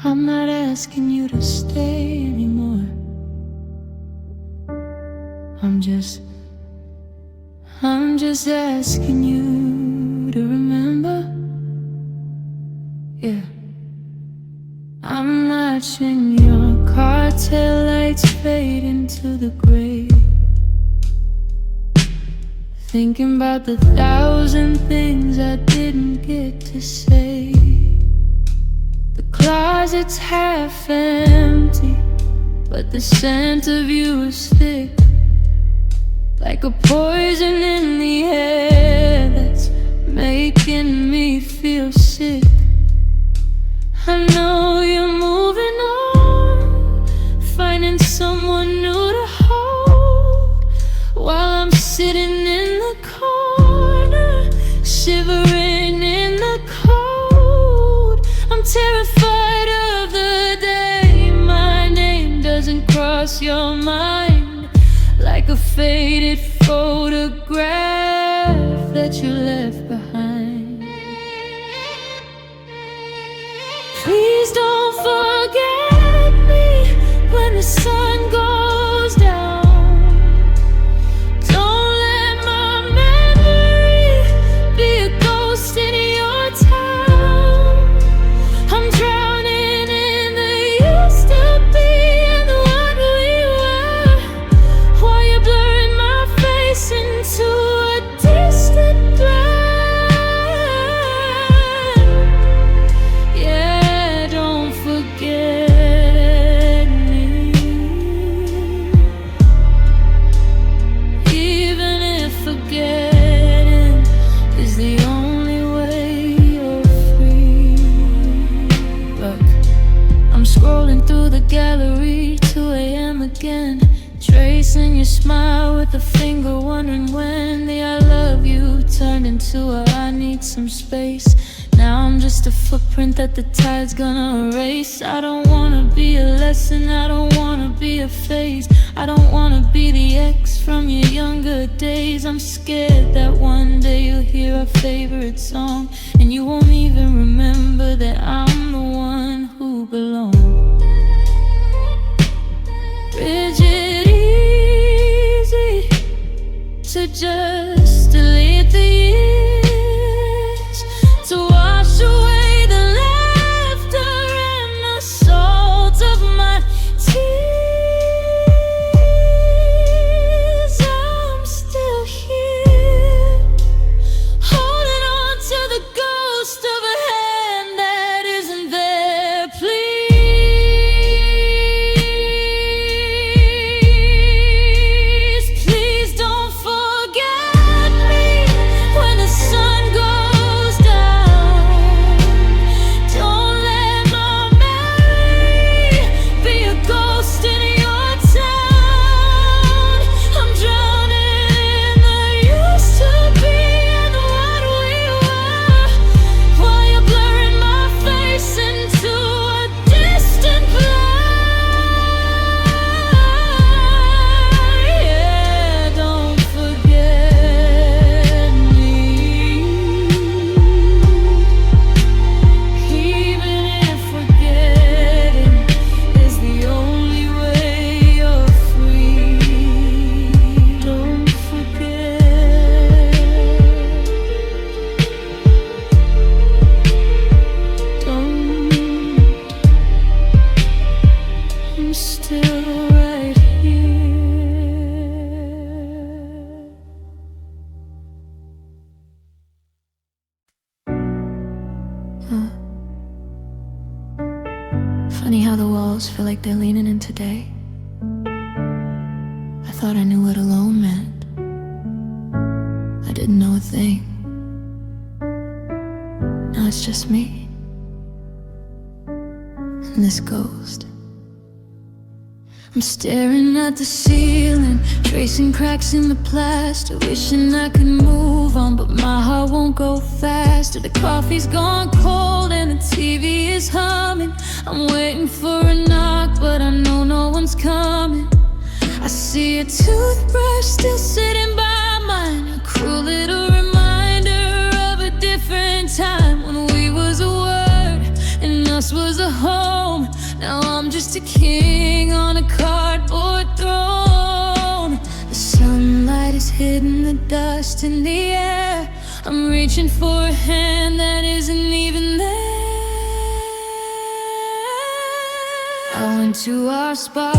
I'm not asking you to stay anymore. I'm just asking you to remember. Yeah, I'm watching your car taillights fade into the gray, thinking about the 1,000 things I didn't get to say. The closet's half empty, but the scent of you is thick, like a poison in the air that's making me feel sick. I know you're moving on, finding someone new to hold, while I'm sitting in the corner, shivering in the cold. I'm terrified of the day my name doesn't cross your mind, like a faded photograph that you left behind. Please don't forget me when the sun goes down. Don't let my memory be a ghost in your town. I'm drowning in the used to be and what we were, while you're blurring my face into a distant blur. Yeah, don't forget me, even if forgetting is the only way you're free. Look, I'm scrolling through the gallery, 2 a.m. again, tracing your smile with a finger, wondering when the I love you turned into a I need some space. Now I'm just a footprint that the tide's gonna erase. I don't wanna be a lesson, I don't wanna be a phase, I don't wanna be the ex from your younger days. I'm scared that one day you'll hear our favorite song, and you won't even remember that I'm the one who belongs. Rigid, easy to just delete the years, to wash away the laughter and the salt of my tears. I'm still here, holding on to the ghost of a hand that isn't there. Please, please don't forget me when the sun goes down. Don't let my memory be a ghost in your town. I'm drowning in the used to be and what we were, while you're blurring my face into a distant blur. Yeah, don't forget me, even if forgetting is the only way you're free. Don't forget. Don't. I'm still right here. Funny how the walls feel like they're leaning in today. I thought I knew what alone meant. I didn't know a thing. Now it's just me and this ghost. I'm staring at the ceiling, tracing cracks in the plaster, wishing I could move on, but my heart won't go faster. The coffee's gone cold and the TV is humming. I'm waiting for a knock, but I know no one's coming. I see a toothbrush still sitting by mine, a cruel little reminder of a different time when we was a word and this was a home. Now I'm just a king on a cardboard throne. The sunlight is hitting the dust in the air. I'm reaching for a hand that isn't even there. I went to our spot,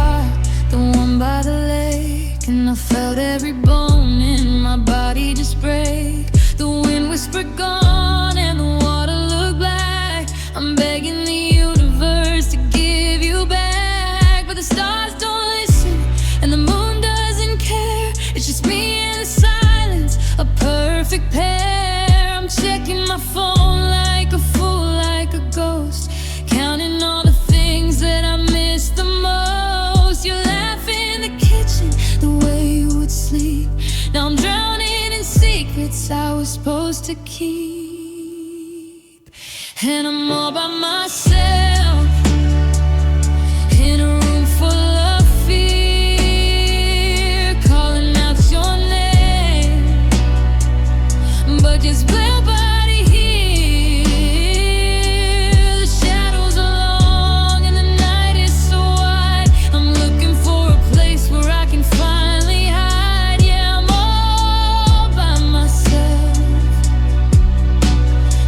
the one by the lake, and I felt every bone in my body just break. The wind whispered gone and the water looked black. I'm begging the universe to give you back, but the stars don't listen and the moon doesn't care. It's just me and the silence, a perfect pair. I'm checking my phone like a fool, like a ghost, counting all the things that I miss the most. You laugh in the kitchen the way you would sleep. Now I'm drowning in secrets I was supposed to keep. And I'm all by myself in a room full of fear, calling out your name, but just nobody here. The shadows are long and the night is so wide. I'm looking for a place where I can finally hide. Yeah, I'm all by myself,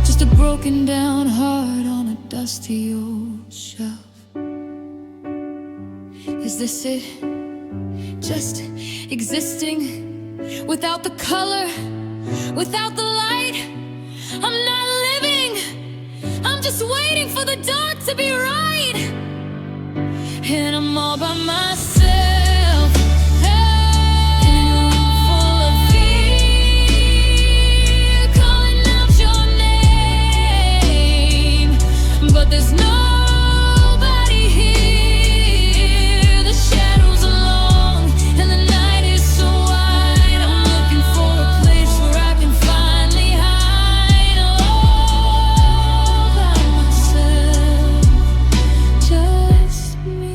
just a broken down heart on a dusty old shelf. Is this it? Just existing without the color, without the light? I'm not living, I'm just waiting for the dark to be right. And I'm all by myself in a room full of fear, calling out your name, but there's nobody here. The shadows are long and the night is so wide. I'm looking for a place where I can finally hide. All by myself, just me,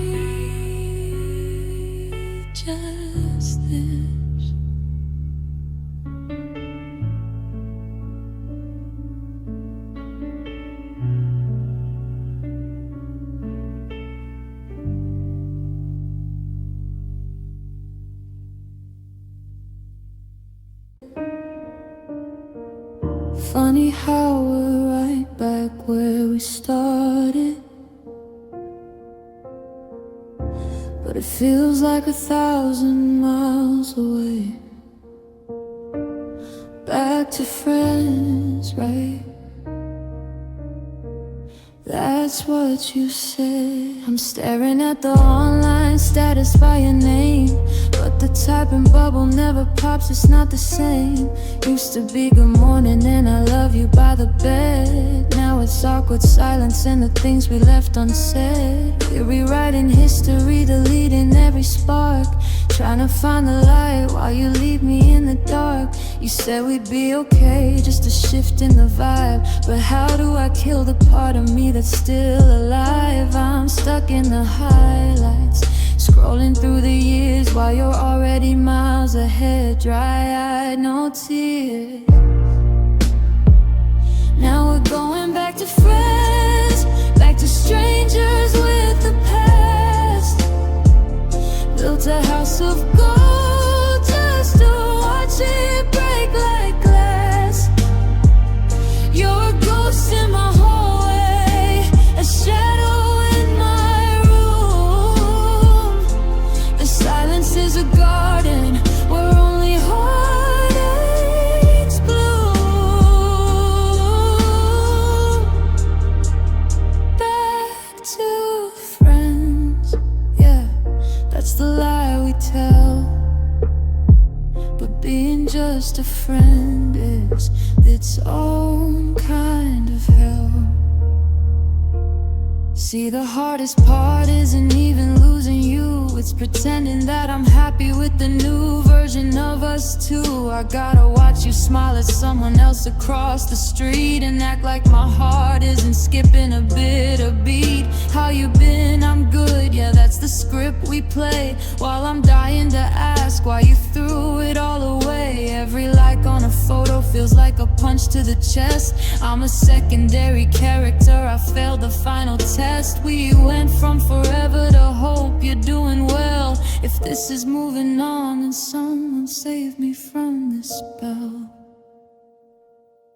just this. Funny how we're right back where we started, but it feels like 1,000 miles away. Back to friends, right? That's what you said. I'm staring at the online status by your name, but the typing bubble never pops, it's not the same. Used to be good morning and I love you by the bed. Now it's awkward silence and the things we left unsaid. We're rewriting history, deleting every spark, trying to find the light while you leave me in the dark. You said we'd be okay, just a shift in the vibe, but how do I kill the part of me that's still alive? I'm stuck in the highlights, scrolling through the years while you're already miles ahead. Dry-eyed, no tears. Now we're going back to friends, back to strangers with the past. Built a house of gold just to watch it break like glass. You're a ghost in my hallway, a shadow in my room. The silence is a garden where only heartaches bloom. Back to friends, yeah, that's the lie we tell. But being just a friend is its own kind of hell. See, the hardest part isn't even losing you, it's pretending that I'm happy with the new version of us two. I gotta watch you smile at someone else across the street and act like my heart isn't skipping a bit of beat. How you been? I'm good, yeah, that's the script we play, while I'm dying to ask why you threw it it all away. Every like on a photo feels like a punch to the chest. I'm a secondary character, I failed the final test. We went from forever to hope you're doing well. If this is moving on, then someone save me from this spell.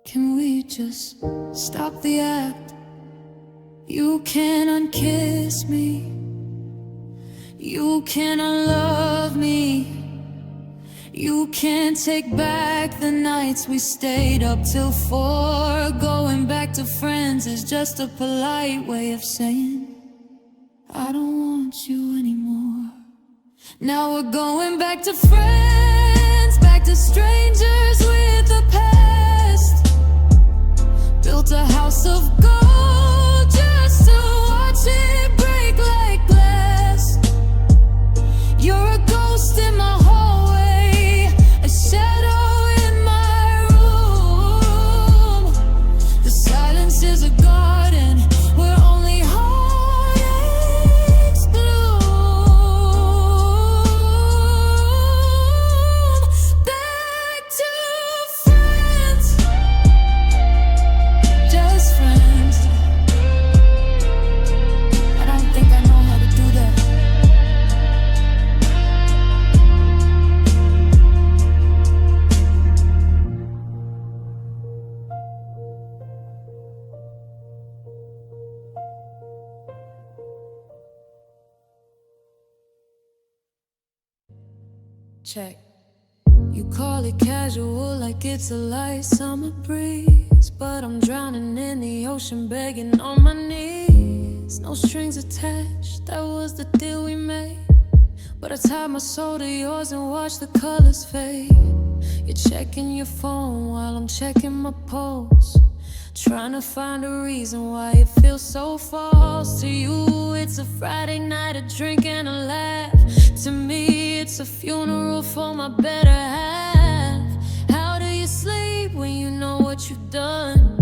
Can we just stop the act? You can't unkiss me, you can't unlove me. You can't take back the nights we stayed up till 4. Going back to friends is just a polite way of saying I don't want you anymore. Now we're going back to friends, back to strangers with the past. Built a house of gold just to watch it break like glass. You're a ghost in my hallway, a shadow in my room. The silence is a garden where only heartaches bloom. Back to friends, just friends. I don't think I know how to do that. Check. You call it casual like it's a light summer breeze, but I'm drowning in the ocean begging on my knees. No strings attached, that was the deal we made. But I tied my soul to yours and watched the colors fade. You're checking your phone while I'm checking my pulse, trying to find a reason why it feels so false. To you, it's a Friday night, a drink and a laugh. To me, it's a funeral for my better half. How do you sleep when you know what you've done?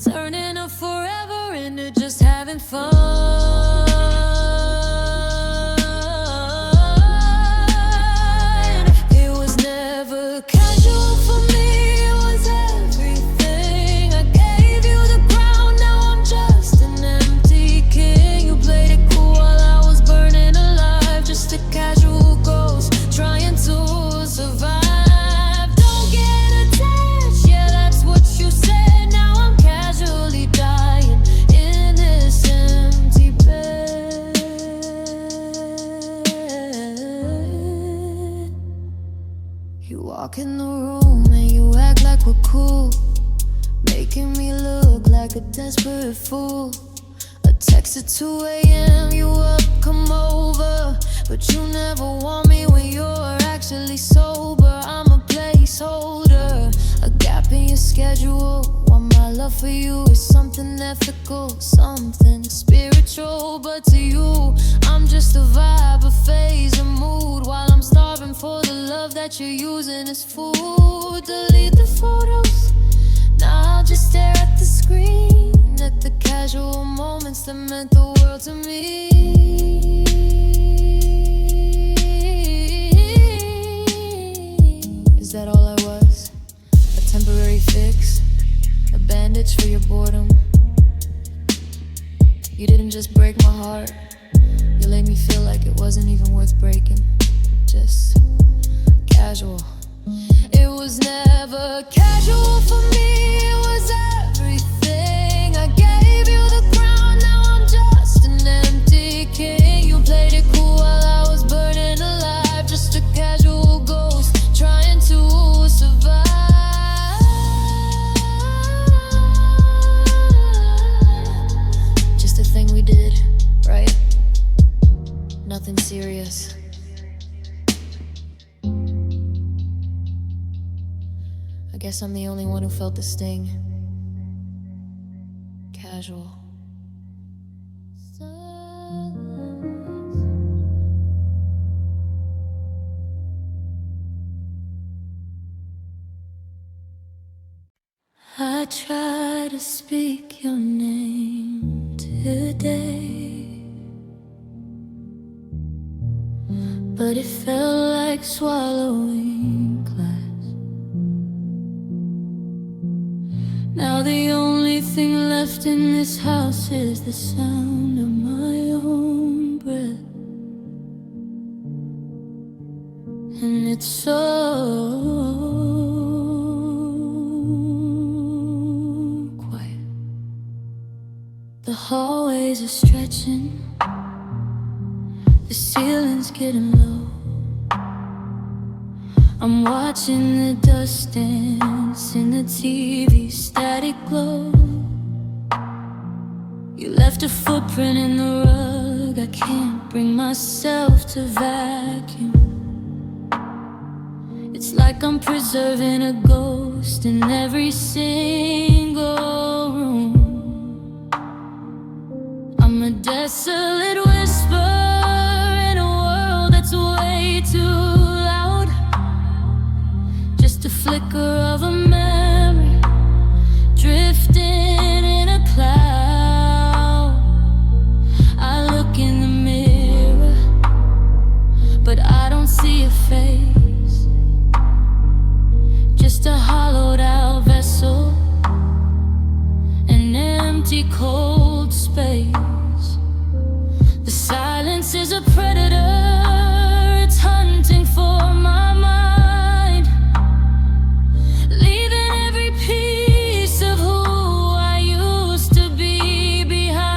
Turning a forever into just having fun. It was never casual for me, it was everything. I gave you the crown, now I'm just an empty king. You played it cool while I was burning alive, just a casual ghost trying to survive. Don't get attached, yeah, that's what you said. Now I'm casually dying in this empty bed. You walk in the room and you act like we're cool, making me look like a desperate fool. A text at 2 a.m, you up, come over. But you never want me when you're actually sober. I'm a placeholder, a gap in your schedule, while my love for you is something ethical, something spiritual. But to you, I'm just a vibe, a phase, a mood, while I'm starving for the love that you're using as food. Delete the photos, now I'll just stare at the screen, at the casual moments that meant the world to me. Is that all I was? A temporary fix? A bandage for your boredom? You didn't just break my heart, you made me feel like it wasn't even worth breaking. Just casual. It was never casual for me, it was everything. I gave you the crown, now I'm just an empty king. You played it cool while I was burning alive, just a casual ghost trying to survive. Just a thing we did, right? Nothing serious. I guess I'm the only one who felt the sting. Casual. I try to speak your name today, but it felt like like swallowing glass. Now the only thing left in this house is the sound of my own breath. And it's so quiet. The hallways are stretching, the ceiling's getting low. I'm watching the dust dance in the TV static glow. You left a footprint in the rug. I can't bring myself to vacuum. It's like I'm preserving a ghost in every single room. I'm a desolate whisper in a world that's way too loud. Just a flicker of a memory drifting in a cloud. I look in the mirror, but I don't see a face, just a hollowed out vessel, an empty cold space. The silence is a predator, it's hunting for my mind, leaving every piece of who I used to be behind.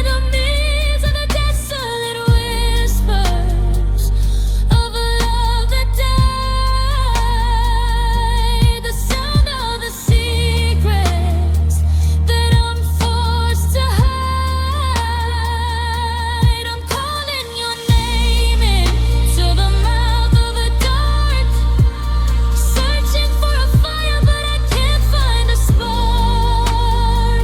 The means of the desolate whispers of a love that died, the sound of the secrets that I'm forced to hide. I'm calling your name into the mouth of the dark, searching for a fire, but I can't find a spark.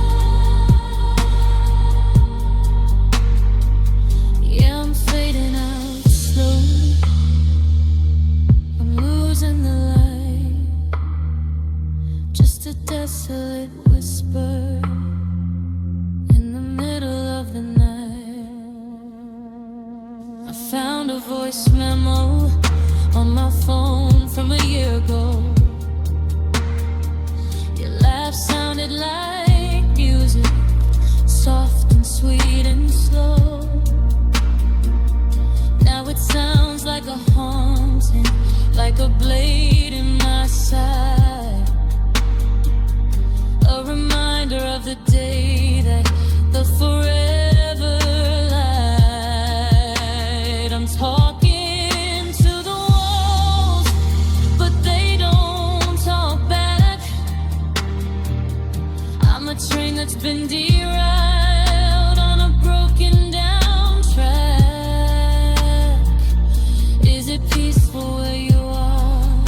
Yeah, I'm fading out slowly, I'm losing the light, just a desolate whisper in the middle of the night. I found a voice memo on my phone from a year ago. Your laugh sounded like music, soft and sweet and slow. Now it sounds like a haunting, like a blade in my side, a reminder of the day that the forever light. I'm talking to the walls, but they don't talk back. I'm a train that's been derailed on a broken down track. Is it peaceful where you are?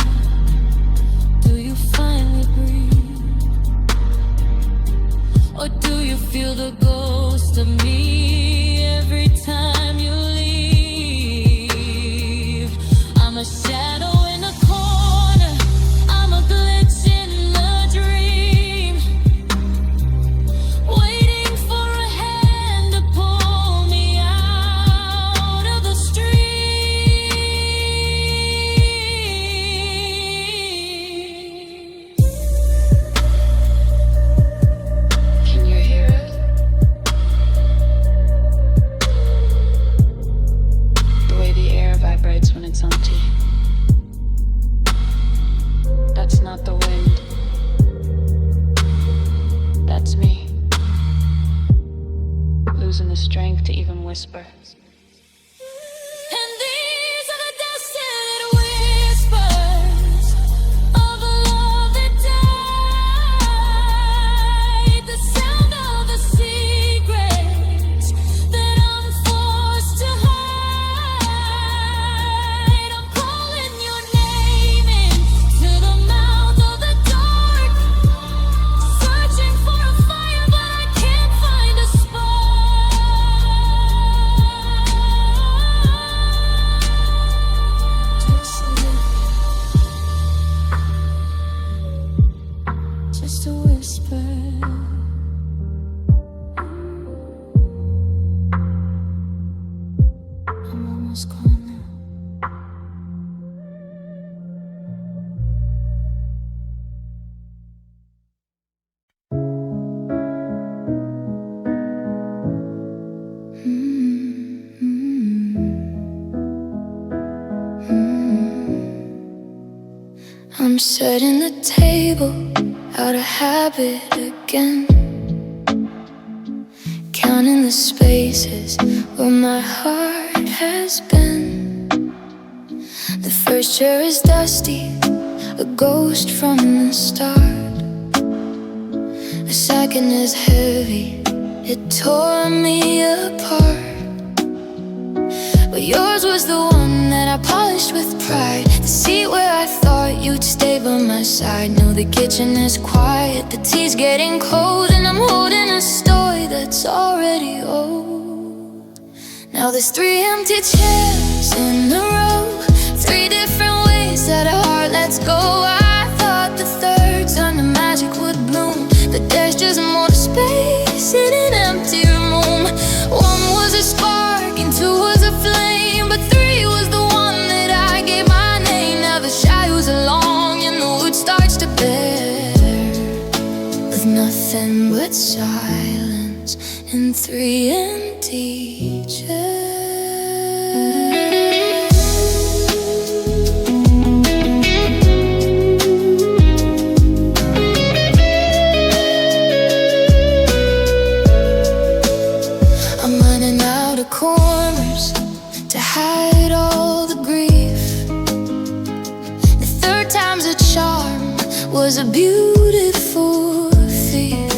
Do you finally breathe? Or do you feel the ghost of me every time you leave? I'm a shadow in a corner, I'm a glitch in a dream, waiting for a hand to pull me out of the street. Can you hear it? The way the air vibrates when it's empty. That's not the wind. That's me. Losing the strength to even whisper. And these are the desolate whispers of a love that died, the sound of the secrets that I'm forced to hide. I'm calling your name into the mouth of the dark, searching for a fire, but I can't find a spark. Just a whisper. I'm setting the table out of habit again, counting the spaces where my heart has been. The first chair is dusty, a ghost from the start. The second is heavy, it tore me apart. But yours was the one that I polished with pride. The seat where I thought you'd stay by my side. No, the kitchen is quiet, the tea's getting cold, and I'm holding a story that's already old. Now there's 3 empty chairs in a row, 3 different ways that our heart lets go. I thought the third time the magic would bloom, but there's just more space in an empty room. 1 was a spark and 2 was a flame, but 3 was the one that I gave my name. Now the shadows are long and the wood starts to bare, with nothing but silence and 3 empty chairs. Corners to hide all the grief. The third time's a charm was a beautiful thief.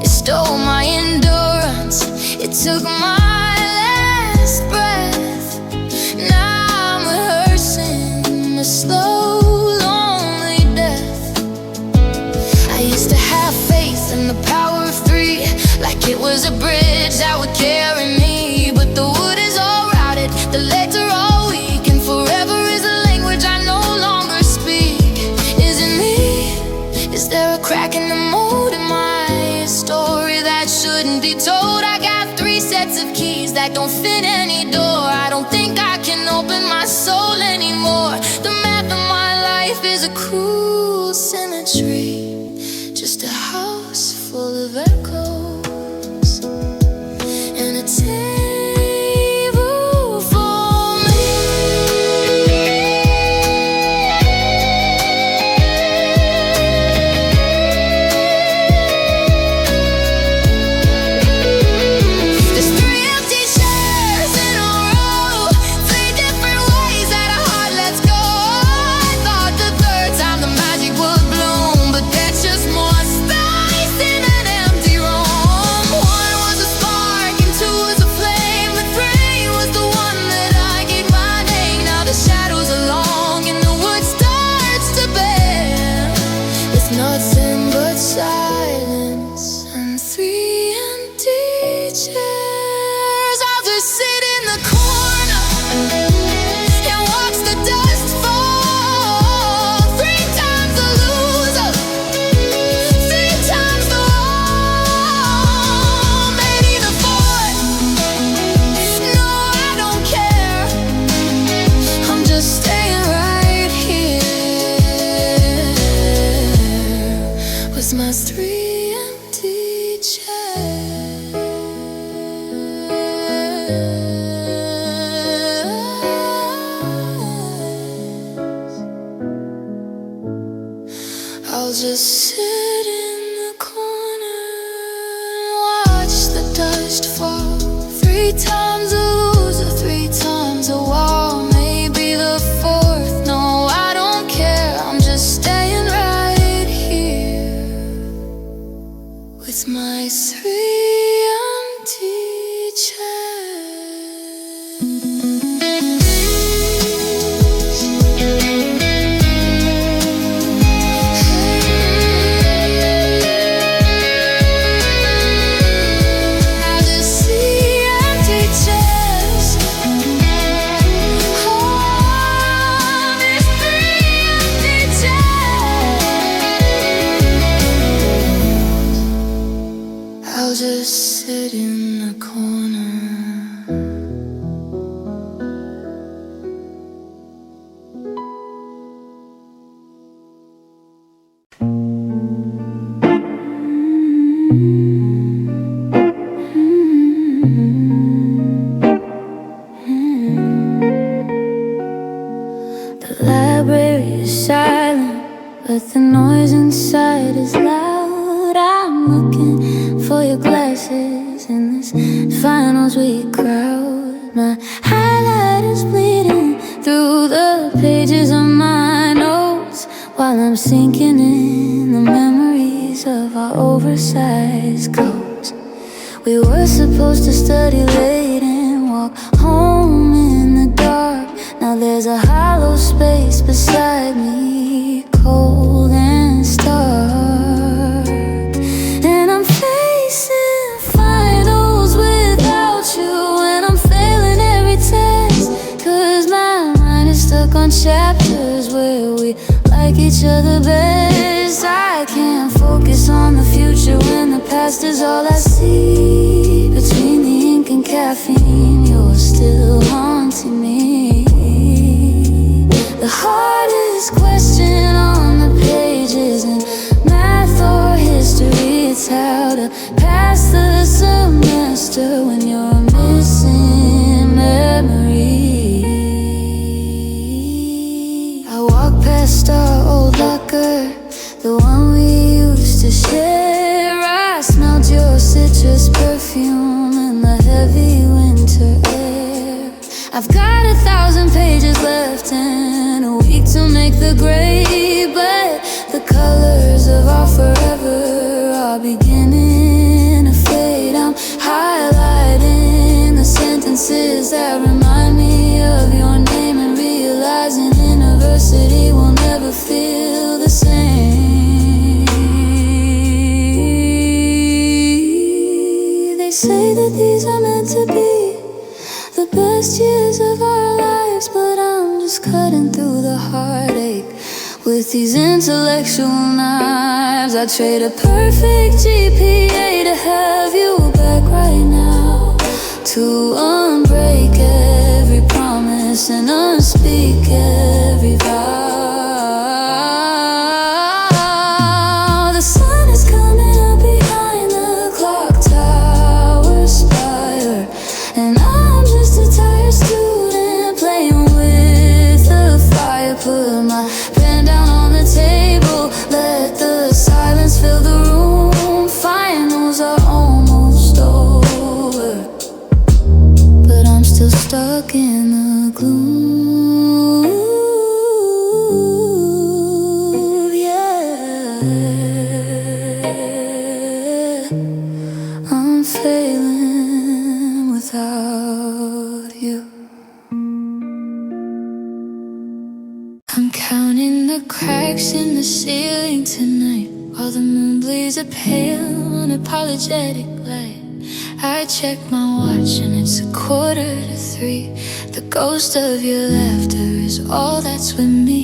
It stole my endurance, it took my last breath. Now I'm rehearsing a slow, lonely death. I used to have faith in the power of 3, like it was a bridge that would carry me. But the wood is all rotted, the legs are all weak, and forever is a language I no longer speak. Is it me? Is there a crack in the mold in my story that shouldn't be told? I got 3 sets of keys that don't fit any door. I don't think I can open my soul anymore. The map of my life is a cruel symmetry, just a house full of echoes and a table for me. There's 3 empty chairs in a row, 3 different ways that our heart lets go. I thought the third time the magic would bloom, but that's just more space in an empty room. 1 was a spark and 2 was a flame, but 3 was the one that I gave my name. Now the shadows are long and the wood starts to bare, with nothing but silence and 3 empty chairs. I'll just sit in the corner and watch the dust fall. 3 times the loser, 3 times the wrong, maybe the 4th. No, I don't care, I'm just staying right here with my 3 empty chairs. I'll just sit in the corner and watch the dust fall. 3 times a loser, 3 times a wall, maybe the 4th. No, I don't care, I'm just staying right here with my 3 empty chairs. but the noise inside is loud. I'm looking for your glasses in this finals week crowd. My highlighter's bleeding through the pages of my notes while I'm sinking in the memories of our oversized coats. We were supposed to study late and walk home in the dark. Now there's a hollow space beside me, cold and stark. And I'm facing finals without you, and I'm failing every test, 'cause my mind is stuck on chapters where we like each other best. I can't focus on the future when the past is all I see. Between the ink and caffeine, you're still haunting me. The hardest question on the page isn't math or history, it's how to pass the semester when you're missing memory. I walk past our old locker, the one we used to share. I smelled your citrus perfume in the heavy winter air. I've got 1,000 pages left and a week to make the grade, but the colors of our forever are beginning to fade. I'm highlighting the sentences that remind me of your name and realizing university will never feel the same. They say that these are meant to be the best years of our lives, but I'm just cutting through the heartache with these intellectual knives. I'd trade a perfect GPA to have you back right now, to unbreak every promise and unspeak every vow. The sun is coming up behind the clock tower spire, and I'm just a tired student playing with the fire. Put my pen down on the table, let the silence fill the room. Finals are almost over, but I'm still stuck in the gloom. Yeah, I'm failing without you. I'm counting the cracks in the ceiling tonight while the moon bleeds a pale, unapologetic light. I check my watch and it's 2:45. The ghost of your laughter is all that's with me.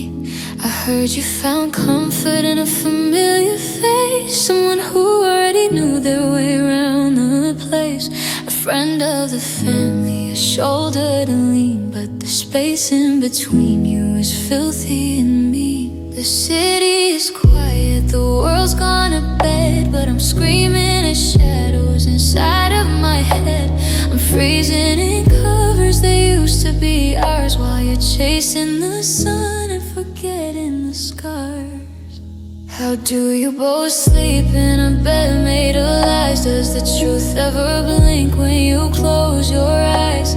I heard you found comfort in a familiar face, someone who already knew their way around the place. A friend of the family, a shoulder to lean, but the space in between you is filthy and mean. The city is quiet, the world's gone to bed, but I'm screaming at shadows inside of my head. I'm freezing in covers that used to be ours while you're chasing the sun and forgetting the scars. How do you both sleep in a bed made of lies? Does the truth ever blink when you close your eyes?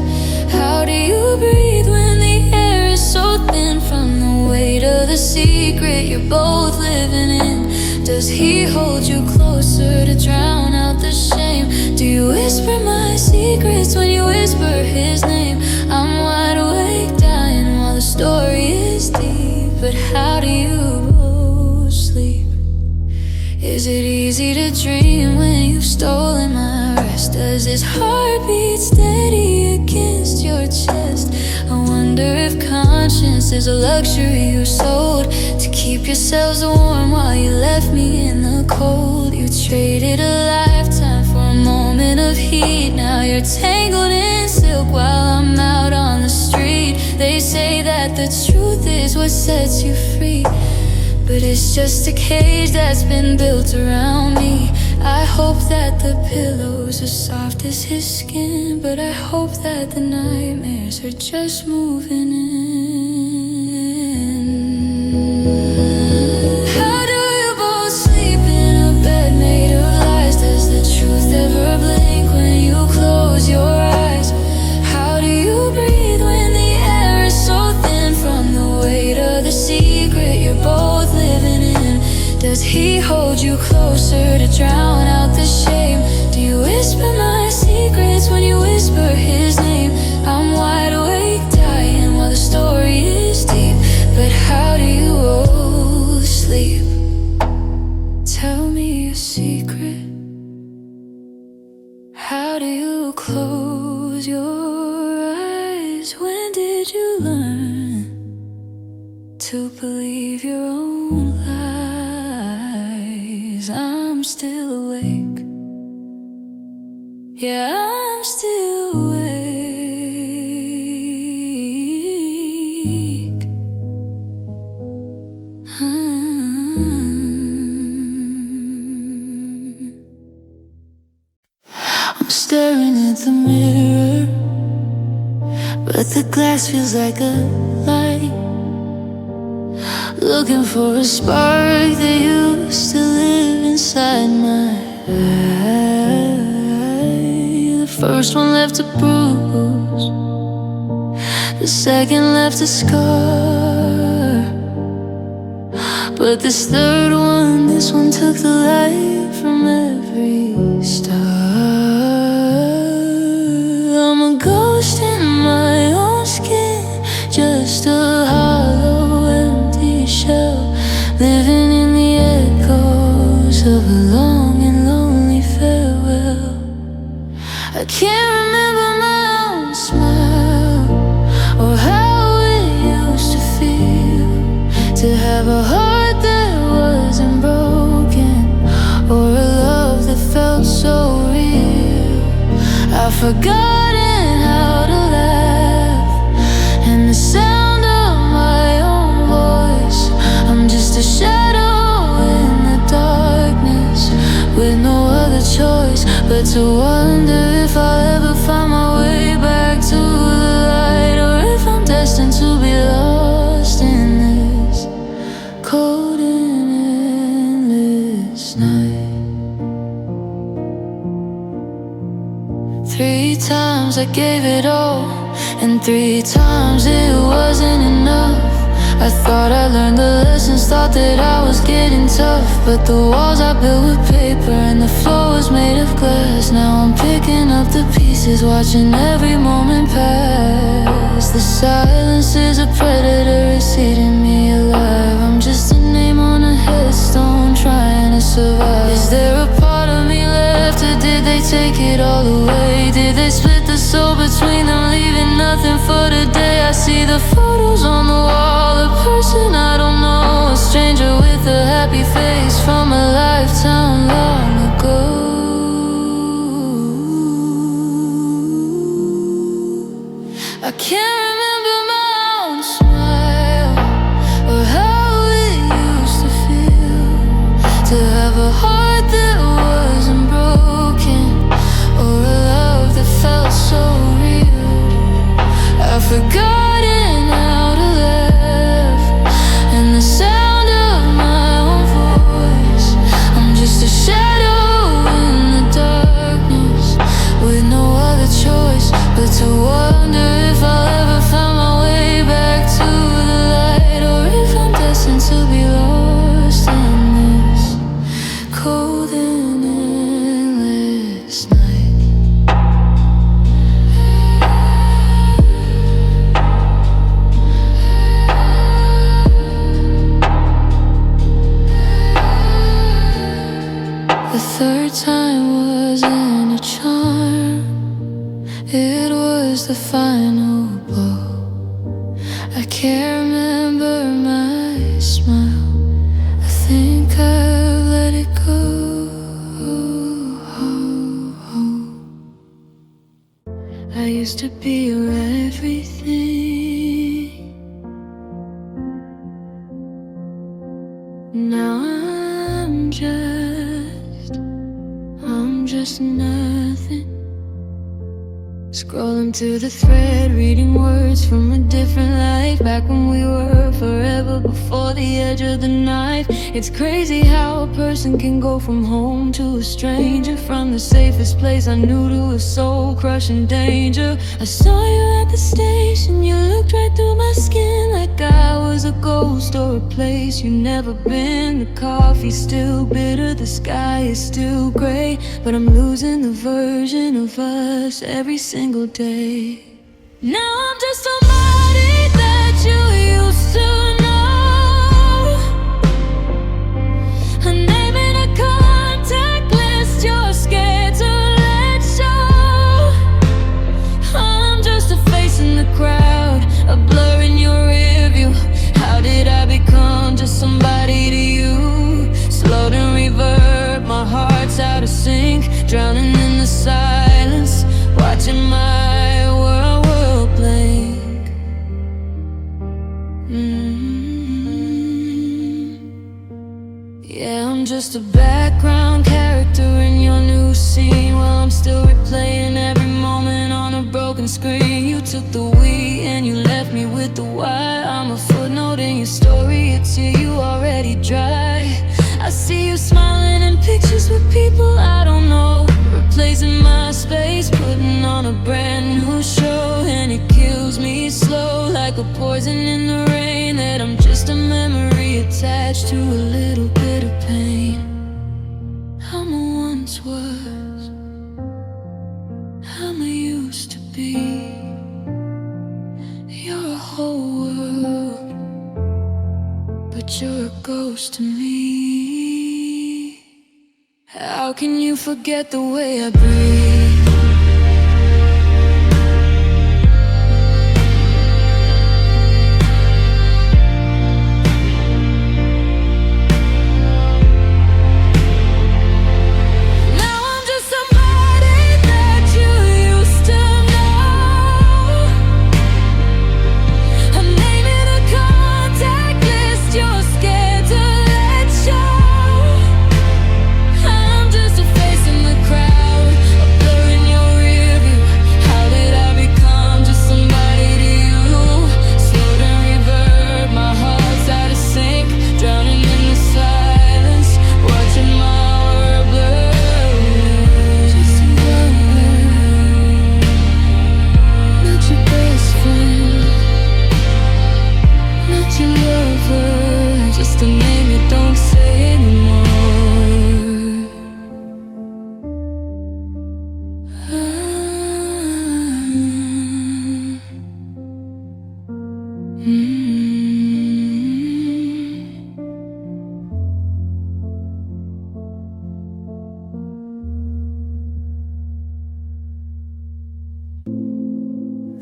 How do you breathe when the air is so thin from the weight of the secret you're both living in? Does he hold you closer to drown out the shame? Do you whisper my secrets when you whisper his name? I'm wide awake, dying while the story is deep, but how do you both sleep? Is it easy to dream when you've stolen my rest? Does his heart beat steady against your chest? I wonder if conscience is a luxury you sold to keep yourselves warm while you left me in the cold. You traded a lifetime for a moment of heat. Now you're tangled in silk while I'm out on the street. They say that the truth is what sets you free, but it's just a cage that's been built around me. I hope that the pillows are soft as his skin, but I hope that the nightmares are just moving in. he hold you closer to drown out the shame? Do you whisper my secrets when you whisper his name? I'm wide awake, dying while the story is deep. But how do you sleep? Tell me a secret. How do you close your eyes? When did you learn to believe your own lies? I'm still awake. Yeah, I'm still awake. I'm staring at the mirror, but the glass feels like a light. Looking for a spark that used to live inside my eye. The first one left a bruise, the second left a scar, but this third one, this one took the light from every star. I'm a ghost in my own skin, just a hollow, empty shell, living in the echoes of a long and lonely farewell. I can't remember my own smile, or how it used to feel to have a heart that wasn't broken, or a love that felt so real. I've forgotten how to laugh, and the sound of my own voice. I'm just a shadow in the darkness, with no other choice but to wonder if I'll ever find my way back to the light, or if I'm destined to be lost in this cold and endless night. 3 times I gave it all, and 3 times it wasn't enough. I thought I learned the lessons, thought that I was getting tough, but the walls I built with paper and the floor was made of glass. Now I'm picking up the pieces, watching every moment pass. The silence is a predator, it's eating me alive. I'm just a name on a headstone, trying to survive. Is there a part of me left, or did they take it all away? Did they split the soul between them, leaving nothing for today? I see the photos on the wall, a person I don't know, a stranger with a happy face from a lifetime long ago. I can't remember my own smile, or how it used to feel to have a heart that wasn't broken, or a love that felt so real. I've forgotten how to laugh, and the sound of my own voice. I'm just a shadow in the darkness, with no other choice but to wonder if I'll ever find my way back to the light, or if I'm destined to be lost in this cold and endless night. The third time wasn't a charm, it was the final blow. I can't remember my smile, I think I've let it go. I used to be your everything, now I'm just nothing. Scrolling to the thread, reading words from a different life, back when we were forever before the edge of the knife. It's crazy how a person can go from home to a stranger, from the safest place I knew to a soul-crushing danger. I saw you at the station, you looked right through my skin, like I was a ghost or a place you've never been. The coffee's still bitter, the sky is still gray, but I'm losing the version of us every single day. Now I'm just somebody that you used to know, a name in a contact list you're scared to let show. I'm just a face in the crowd, a blur in your rearview. How did I become just somebody to you? Slowed and reverb, my heart's out of sync, drowning in the silence, watching my world blank. Yeah, I'm just a background character in your new scene, while I'm still replaying every moment on a broken screen. You took the we and you left me with the why. I'm a footnote in your story, it's here, you already dry. I see you smiling in pictures with people I don't know, replacing my space, putting on a brand new show. And it kills me slow, like a poison in the rain, that I'm just a memory attached to a little bit of pain. I'm a once was, I'm a used to be. You're a whole world, but you're a ghost to me. How can you forget the way I breathe?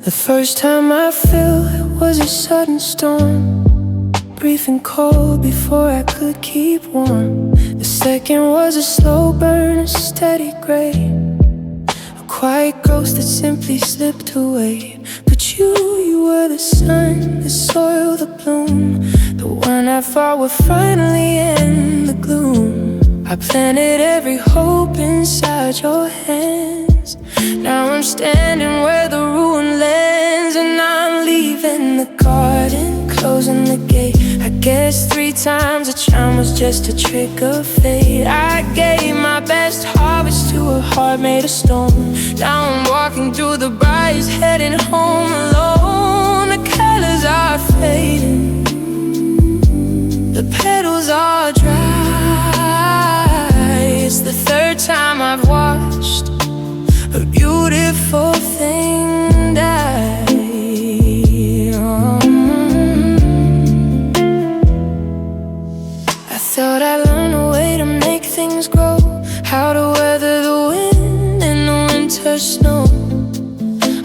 The first time I felt it was a sudden storm, brief and cold before I could keep warm. The second was a slow burn, a steady gray, a quiet ghost that simply slipped away. But you were the sun, the soil, the bloom, the one I thought would finally end the gloom. I planted every hope inside your hands. Now I'm standing where the ruin lands, and I'm leaving the garden, closing the gate. I guess 3 times a charm was just a trick of fate. I gave my best harvest to a heart made of stone. Now I'm walking through the briars, heading home alone. The colors are fading, the petals are dry. It's the 3rd time I've watched a beautiful thing die. I thought I learned a way to make things grow, how to weather the wind and the winter snow.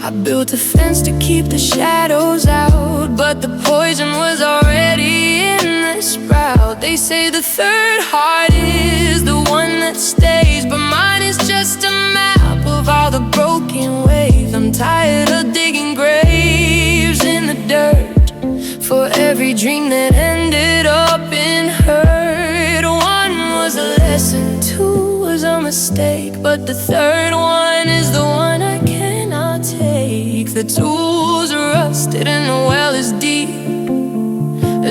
I built a fence to keep the shadows out, but the poison was already in the sprout. They say the 3rd heart is the one that stays, but mine is just a map of all the broken waves. I'm tired of digging graves in the dirt for every dream that ended up in hurt. 1 was a lesson, 2 was a mistake, but the 3rd one is the one I cannot take. The tools are rusted and the well is deep.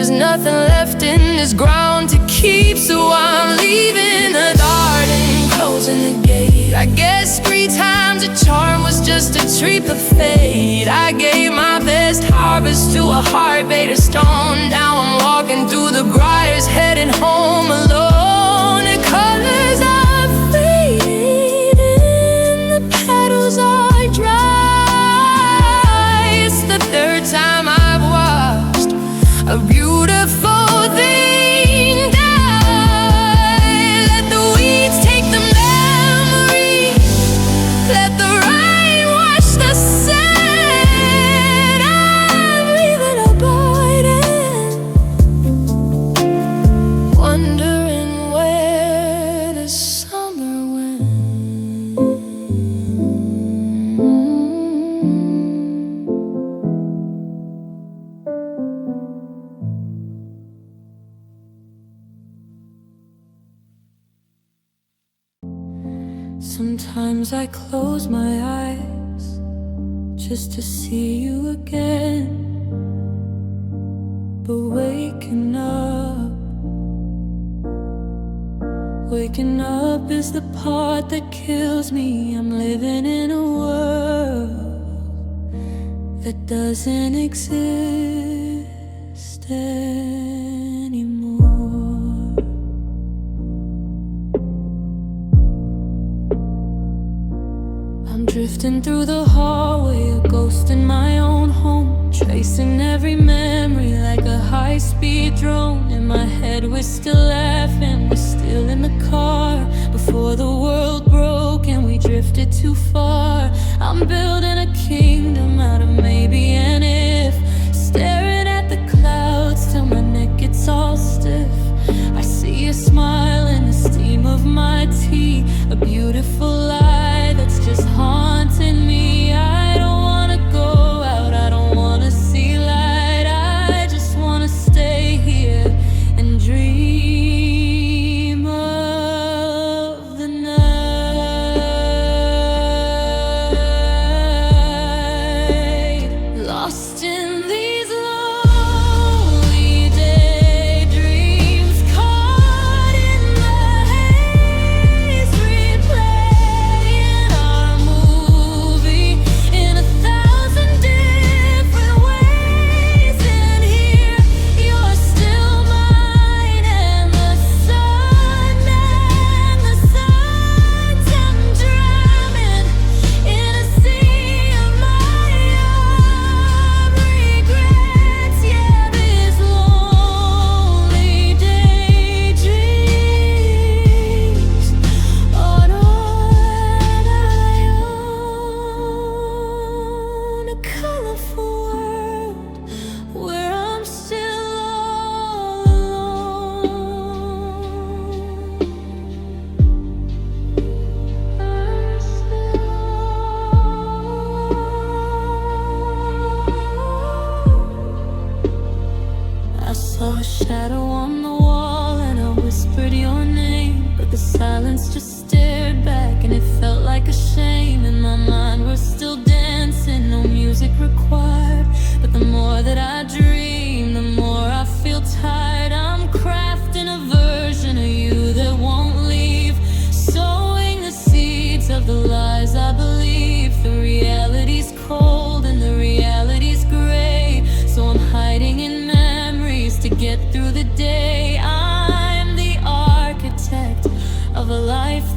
there's nothing left in this ground to keep. So I'm leaving the garden, closing the gate. I guess 3 times a charm was just a treat of fate. I gave my best harvest to a heart made of stone. Now I'm walking through the briars, heading home alone. The colors are fading, the petals are dry. It's the 3rd time I've watched a beautiful thing die. Let the weeds take the memories, let the rain wash the sand. I'm leaving a garden, wondering where the summer went. Sometimes I close my eyes just to see you again. But waking up is the part that kills me. I'm living in a world that doesn't exist anymore. I'm drifting through the hallway, a ghost in my own home, tracing every memory like a high-speed drone. In my head we're still laughing, we're still in the car before the world broke and we drifted too far. I'm building a kingdom out of maybe and if, staring at the clouds till my neck gets all stiff. I see a smile in the steam of my tea, a beautiful lie that's just haunting me. I don't wanna go out, I don't wanna see light. I just wanna stay here and dream of the night. Lost in these lonely daydreams, caught in the haze, replaying our movie in 1,000 different ways. And here you're still mine, and the suns I'm drowning in a sea of my own regrets. Yeah, these lonely daydreams are all I own. A colorful world where I'm still all alone. I saw a shadow on the wall and I whispered your name, but the silence just stared back and it felt like a shame. In my mind we're still dancing, no music required. But the more that I dream, the more I feel tired. I'm crafting a version of you that won't leave, sowing the seeds of the lies I believe. The reality's cold and the reality's gray, so I'm hiding in memories to get through the day. I'm the architect of a life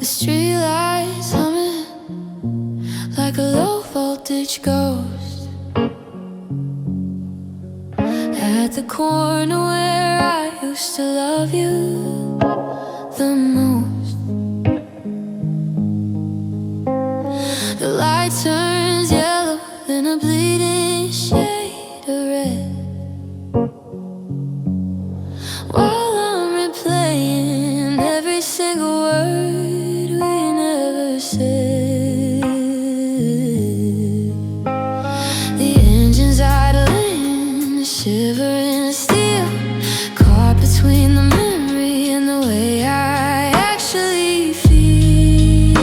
The streetlights humming like a low voltage ghost at the corner where I used to love you the most. The light turns yellow, then a bleeding shade of red, while I'm replaying every single word we never said. The engine's idling, a shiver in steel, caught between the memory and the way I actually feel.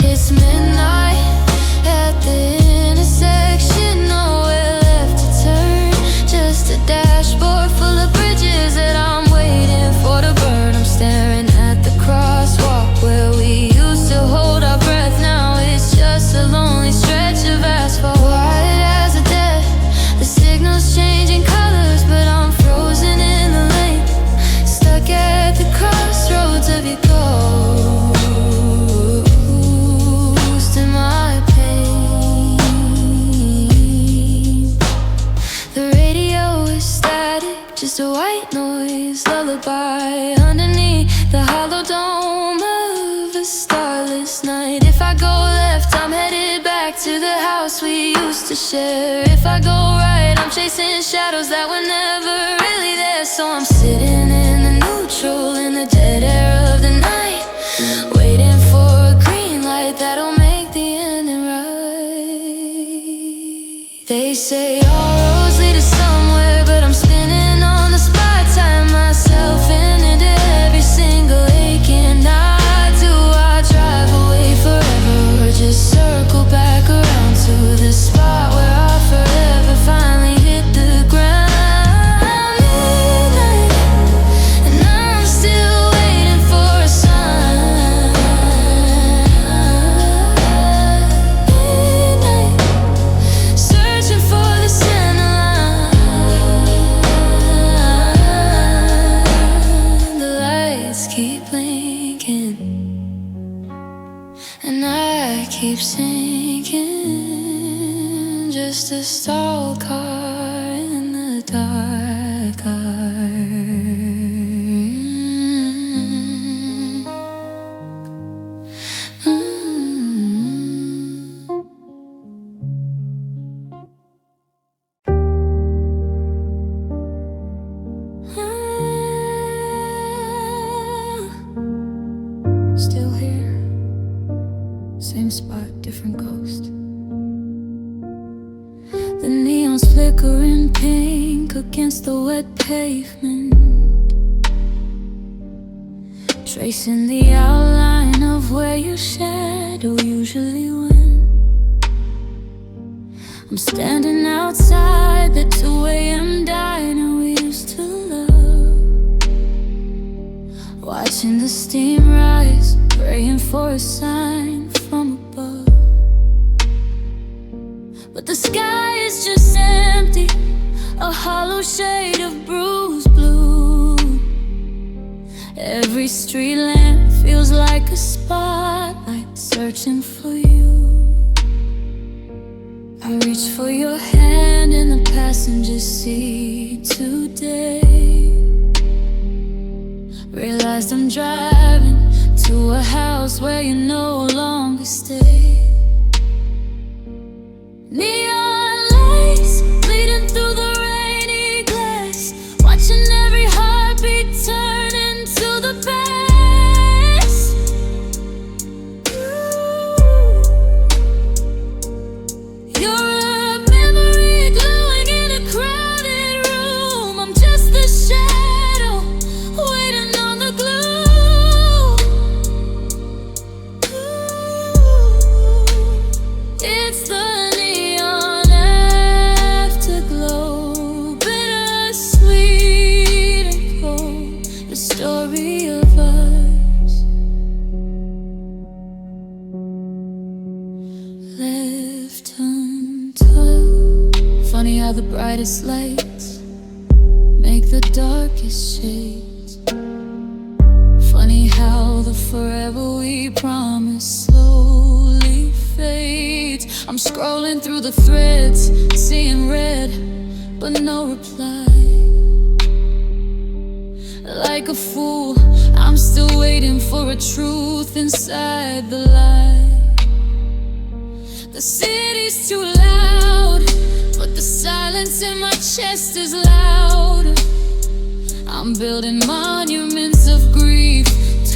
It's midnight at the intersection, nowhere left to turn, just a dashboard full of bridges that I'm waiting for to burn. I'm staring at the crosswalk where we used to hold our breath. Now it's just a lonely stretch of asphalt, quiet as a death. The signal's changing colors, but I'm frozen in the lane, stuck at the crossroads of your ghost and my pain. The radio is static, just a white noise lullaby underneath the hollow dome of a starless night. If I go left, I'm headed back to the house we used to share. If I go right, I'm chasing shadows that were never really there. So I'm sitting in the neutral in the dead air of the night, waiting for a green light that'll make the ending right. They say all roads lead us somewhere, but I'm spinning on the spot, tying myself into every single aching night. Do I drive away forever, or just circle back around to the spot where I forever finally hit the ground? Midnight, and I'm still waiting for a sign. Midnight, searching for the center line. The lights keep blinking, and I keep sinking, just a stalled car in the dark. Still here, same spot, different ghost. The neon's flickering pink against the wet pavement, tracing the outline of where your shadow usually went. I'm standing outside the 2 a.m. diner we used to love, watching the steam rise, praying for a sign from above. But the sky is just empty, a hollow shade of bruised blue. Every street lamp feels like a spotlight searching for you. I reach for your hand in the passenger seat today. Realized I'm driving to a house where you no longer stay. Neon lights bleeding through the rainy glass, watching every heartbeat turn into the past. You're a memory glowing in a crowded room. I'm just the shadow waiting on the glue. It's the neon afterglow, bittersweet and cold, the story of us left untold. Funny how the brightest lights make the darkest shades. Funny how the forever we promised slowly fades. I'm scrolling through the threads, seeing red, but no reply. Like a fool, I'm still waiting for a truth inside the lie. The city's too loud, but the silence in my chest is louder. I'm building monuments of grief,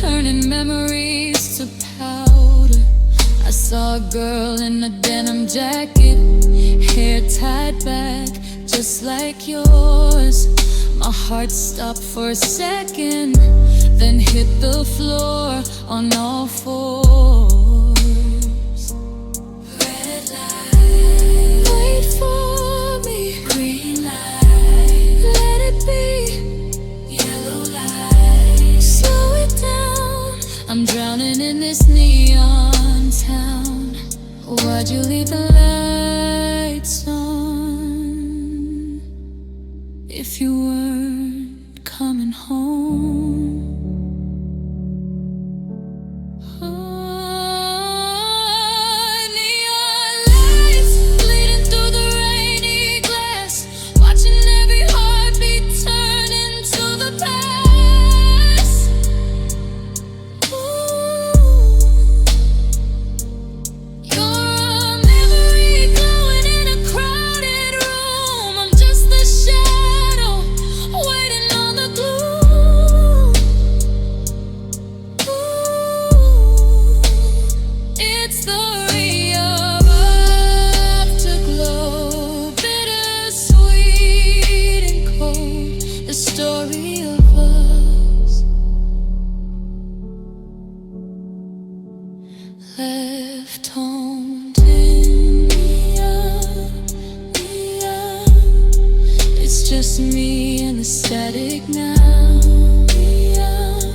turning memories to powder. I saw a girl in a denim jacket, hair tied back just like yours. My heart stopped for a second, then hit the floor on all fours. Red light, wait for me. Green light, let it be. Yellow light, slow it down. I'm drowning in this neon town. Why'd you leave the lights on if you weren't coming home? Neon lights bleeding through the rainy glass, watching every heartbeat turn into the past. You're a memory glowing in a crowded room. I'm just the shadow waiting on the gloom. It's the afterglow, bittersweet and cold. The story of us left haunting neon. It's just me and the static now. Neon,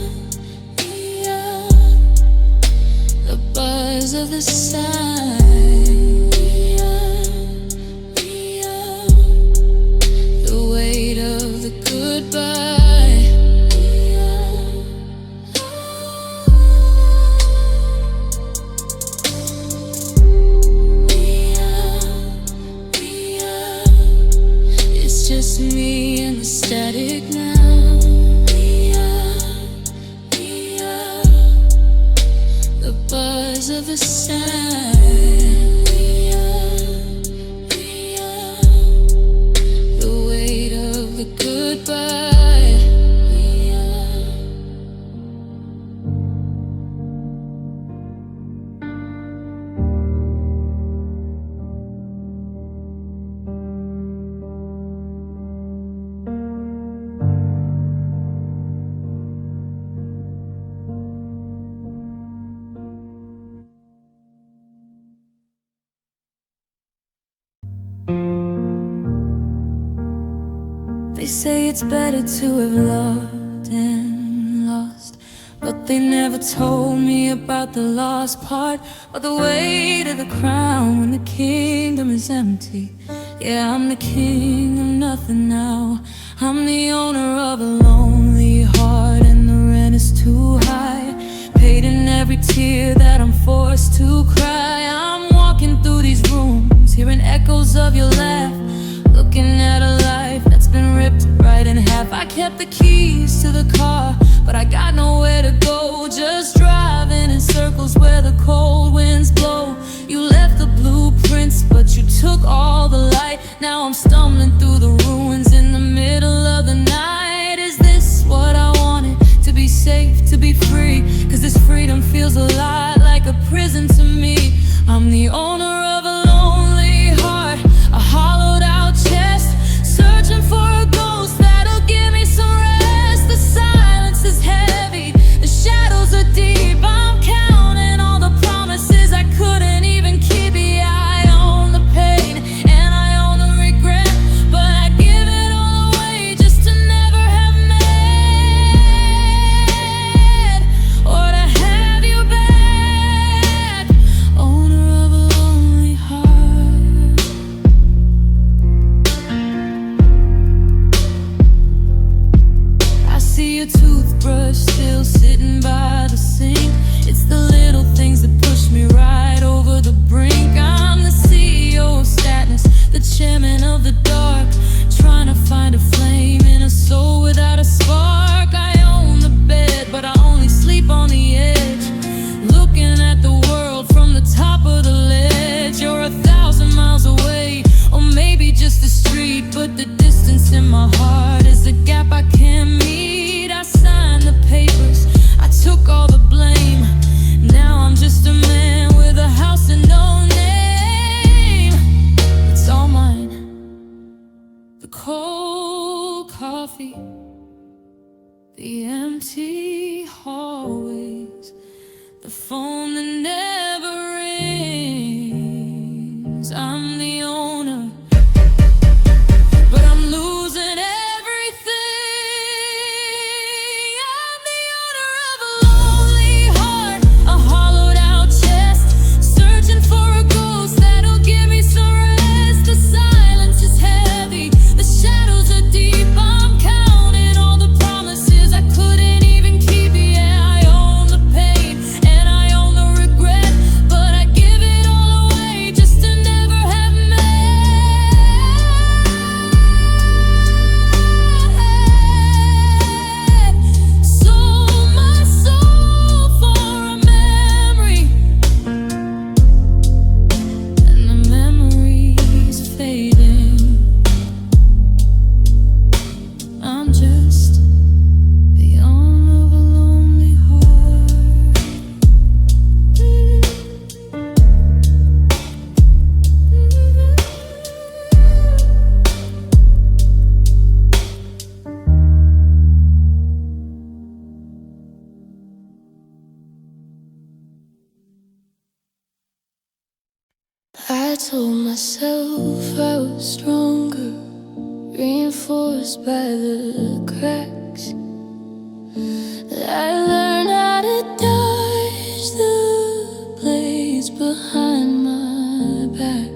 the buzz of the sign. Neon, the weight of the goodbye. It's just me and the static now. The buzz of the sign. The weight of the goodbye. They say it's better to have loved and lost, but they never told me about the lost part, or the weight of the crown when the kingdom is empty. Yeah, I'm the king of nothing now. I'm the owner of a lonely heart, and the rent is too high, paid in every tear that I'm forced to cry. I'm walking through these rooms, hearing echoes of your laugh, looking at a life that's been ripped right in half. I kept the keys to the car, but I got nowhere to go, just driving in circles where the cold winds blow. You left the blueprints, but you took all the light. Now I'm stumbling through the ruins in the middle of the night. Is this what I wanted? To be safe, to be free? Cause this freedom feels a lot like a prison to me. I'm the owner of a lonely heart, a hollowed out chest, searching for a ghost that'll give me some rest. The silence is heavy, the shadows are deep. I'm counting all the promises I couldn't even keep. Yeah, I own the pain and I own the regret, but I give it all away just to never have met or to have you back. Owner of a lonely I told myself I was stronger, reinforced by the cracks. That I learned how to dodge the blades behind my back.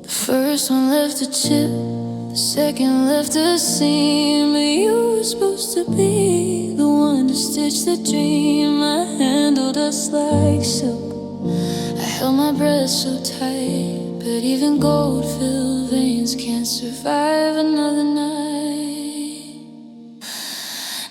The first one left a chip, the second left a seam. But you were supposed to be the one to stitch the dream. I handled us like silk, I held my breath so tight, but even gold-filled veins can't survive another night.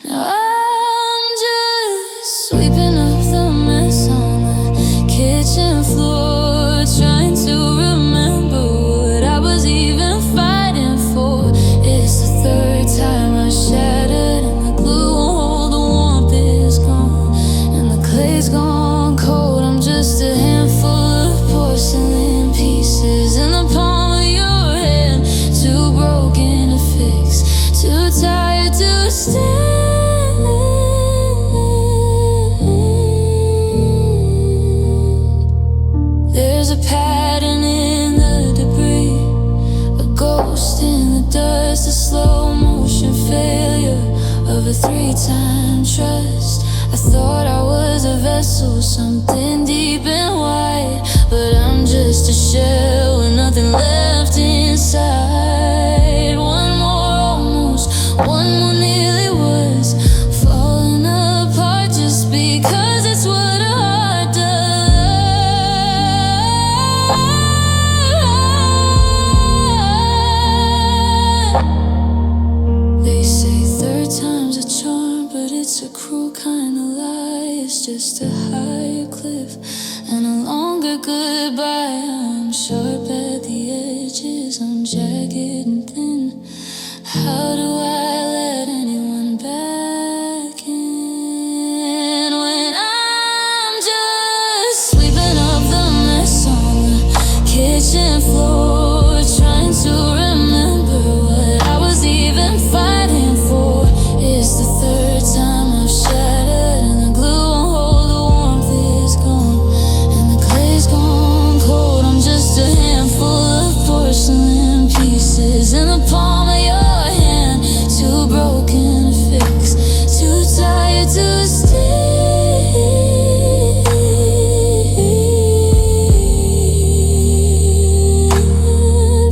Now I'm just sweeping up the mess on the kitchen floor, trying to remember what I was even fighting for. It's the third time I shattered, and the glue won't hold, the warmth is gone, and the clay's gone cold. I'm just a handful of porcelain pieces in the palm of your hand, too broken to fix, too tired to stand. There's a pattern in the debris, a ghost in the dust, a slow motion failure of a 3-time trust. I thought I was a vessel, something deep and wide, but I'm just a shell with nothing left inside. One more almost, one more nearly was, falling apart just because it's what a heart does. They say third time's a charm, but it's a cruel kind of lie. It's just a higher cliff and a longer goodbye. I'm sharp at the edges, I'm jagged and thin. How do I let anyone back in when I'm just sweeping up the mess on the kitchen floor, trying to remember what I was even fighting for? It's the third time I've shattered, and the glue won't hold, the warmth is gone, and the clay's gone cold. I'm just a handful of porcelain pieces in the palm of your hand, too broken to fix, too tired to stay.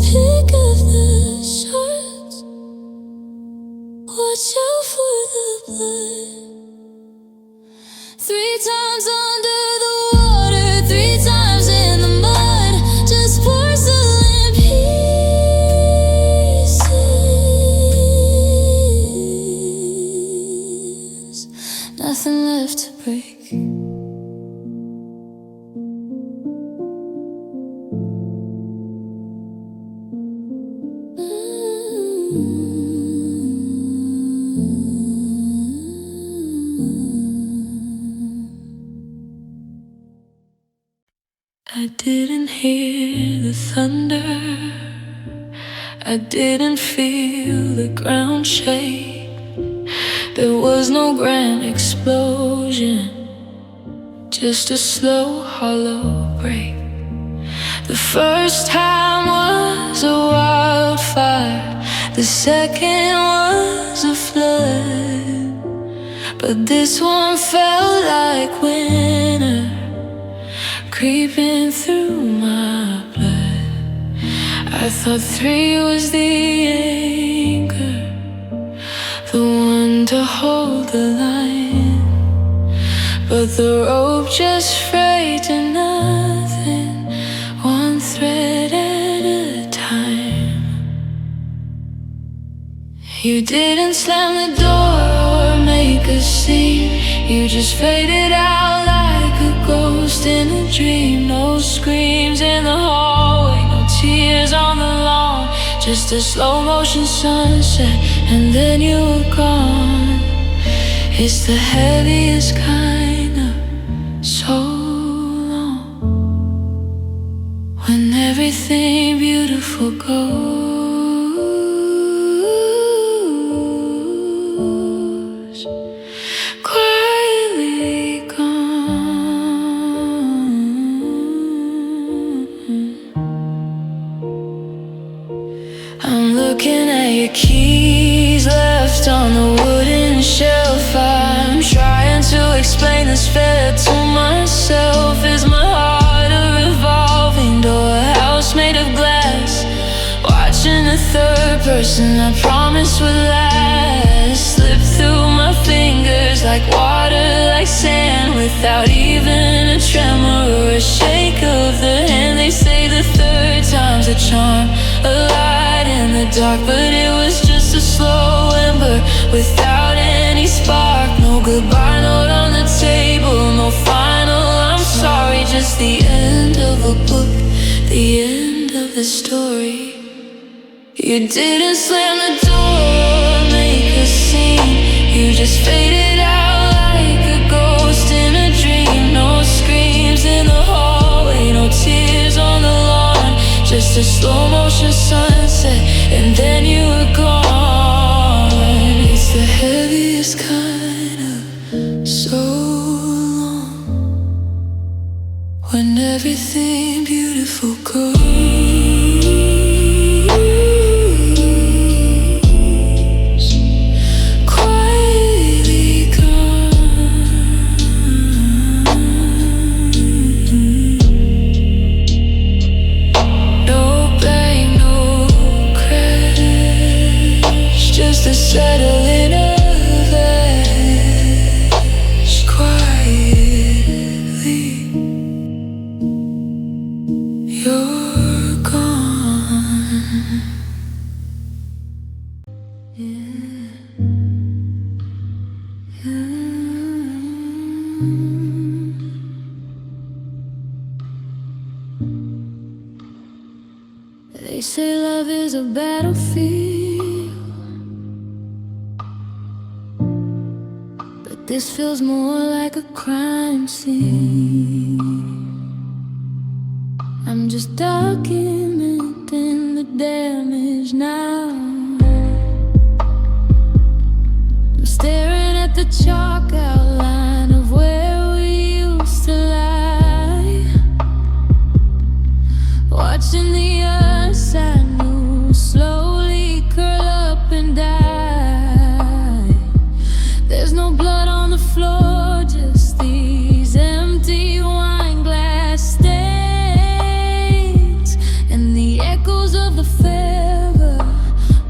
Pick up the shards, watch out for the blood. 3 times under the water, 3 times in the mud, just porcelain pieces, nothing left to break. I didn't hear the thunder, I didn't feel the ground shake. There was no grand explosion, just a slow, hollow break. The first time was a wildfire, the second was a flood, but this one felt like winter creeping through my blood. I thought 3 was the anchor, the one to hold the line, but the rope just frayed to nothing, one thread at a time. You didn't slam the door or make a scene, you just faded out like a ghost in a dream. No screams in the hallway, no tears on the lawn, just a slow motion sunset, and then you were gone. It's the heaviest kind of so long, when everything beautiful goes quietly gone. your keys left on the wooden shelf. I'm trying to explain this fear to myself. Is my heart a revolving door, a house made of glass? Watching the third person I promised would last slip through my fingers like water, like sand, without even a tremor or a shake of the hand. They say the third time's a charm, a light in the dark, but it was just a slow ember without any spark. No goodbye note on the table, no final I'm sorry, just the end of a book, the end of the story. You didn't slam the door, make a scene, you just faded out like a ghost in a dream. No screams in the hallway, no tears on the lawn, just a slow motion sunset, and then you were gone. It's the heaviest kind of so long, when everything beautiful goes. To settle in a vest quietly. You're gone. They say love is a battlefield, this feels more like a crime scene. I'm just documenting the damage now. I'm staring at the chalk outline of where we used to lie, watching the us I knew slowly curl up and die. There's no blood on the floor, just these empty wine glass stains, and the echoes of the fever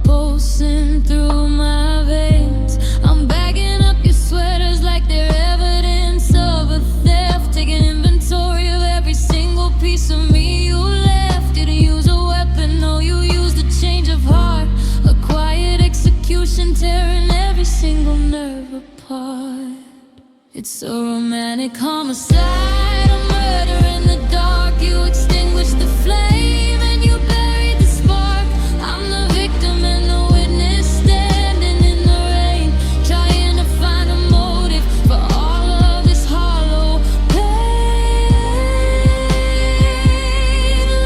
pulsing through my veins. I'm bagging up your sweaters like they're evidence of a theft, taking inventory of every single piece of me you left. Didn't use a weapon, no, you used a change of heart, a quiet execution, tearing every single nerve apart. It's a romantic homicide, a murder in the dark. You extinguished the flame and you buried the spark. I'm the victim and the witness, standing in the rain, trying to find a motive for all of this hollow pain.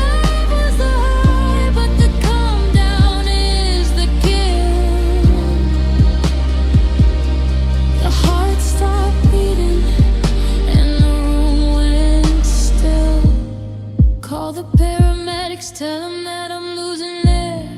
Love was the high, but the calm down is the kill. The heart stopped beating and the room went still. Call the paramedics, tell them that I'm losing air.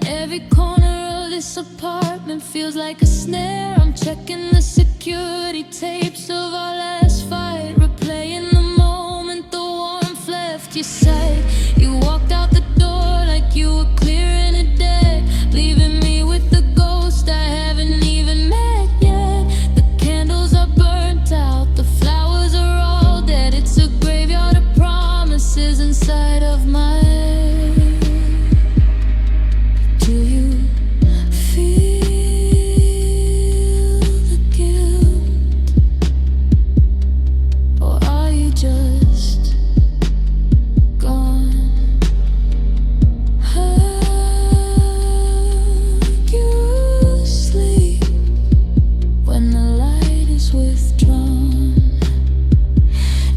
Every corner of this apartment feels like a snare. I'm checking the security tapes of our last fight, replaying the moment the warmth left your sight. You walked out the door like you were clearing a debt, leaving me with the ghost I haven't even met yet. The candles are burnt out, the flowers are all dead. It's a graveyard of promises inside of my head. Do you feel the guilt, or are you just gone? How you sleep when the light is withdrawn?